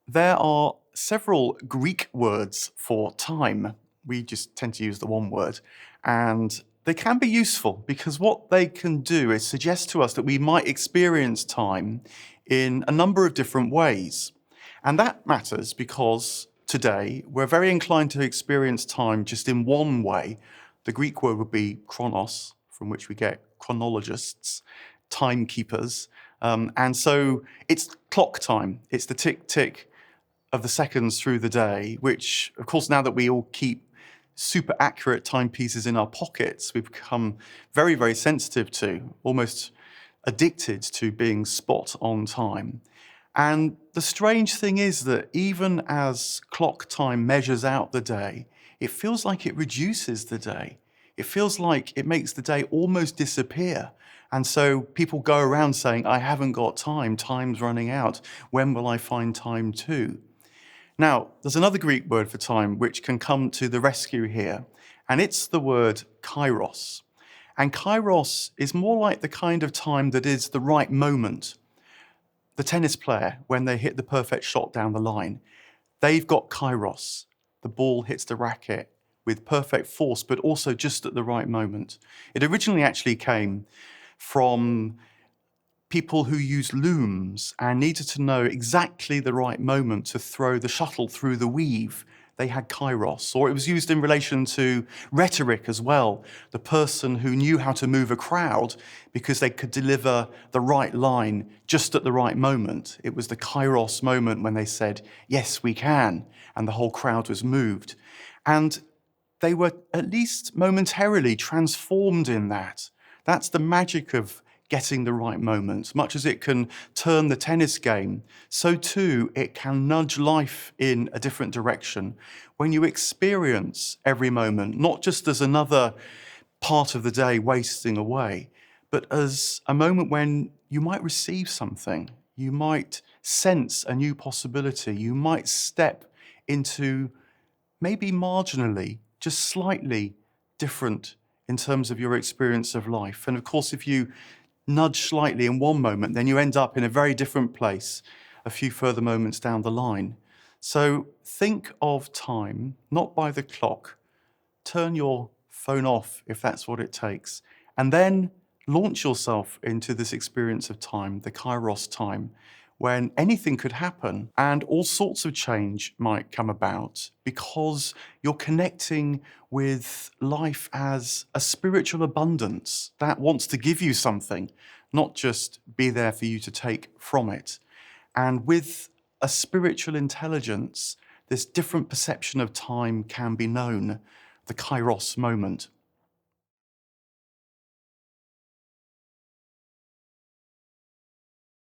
There are several Greek words for time. We just tend to use the one word. And they can be useful because what they can do is suggest to us that we might experience time in a number of different ways. And that matters because today we're very inclined to experience time just in one way. The Greek word would be chronos, from which we get chronologists, timekeepers. And so it's clock time. It's the tick tick of the seconds through the day, which, of course, now that we all keep super accurate timepieces in our pockets, we've become very, very sensitive to, almost addicted to being spot on time. And the strange thing is that even as clock time measures out the day, it feels like it reduces the day. It feels like it makes the day almost disappear. And so people go around saying, I haven't got time, time's running out. When will I find time too? Now, there's another Greek word for time which can come to the rescue here, and it's the word kairos. And kairos is more like the kind of time that is the right moment. The tennis player, when they hit the perfect shot down the line, they've got kairos. The ball hits the racket with perfect force, but also just at the right moment. It originally actually came from people who used looms and needed to know exactly the right moment to throw the shuttle through the weave. They had kairos. Or it was used in relation to rhetoric as well. The person who knew how to move a crowd because they could deliver the right line just at the right moment. It was the kairos moment when they said, yes, we can, and the whole crowd was moved. And they were at least momentarily transformed in that. That's the magic of getting the right moment. Much as it can turn the tennis game, so too it can nudge life in a different direction. When you experience every moment, not just as another part of the day wasting away, but as a moment when you might receive something, you might sense a new possibility, you might step into maybe marginally, just slightly different in terms of your experience of life. And of course, if you nudge slightly in one moment, then you end up in a very different place a few further moments down the line. So think of time, not by the clock. Turn your phone off if that's what it takes. And then launch yourself into this experience of time, the kairos time, when anything could happen and all sorts of change might come about because you're connecting with life as a spiritual abundance that wants to give you something, not just be there for you to take from it. And with a spiritual intelligence, this different perception of time can be known, the kairos moment.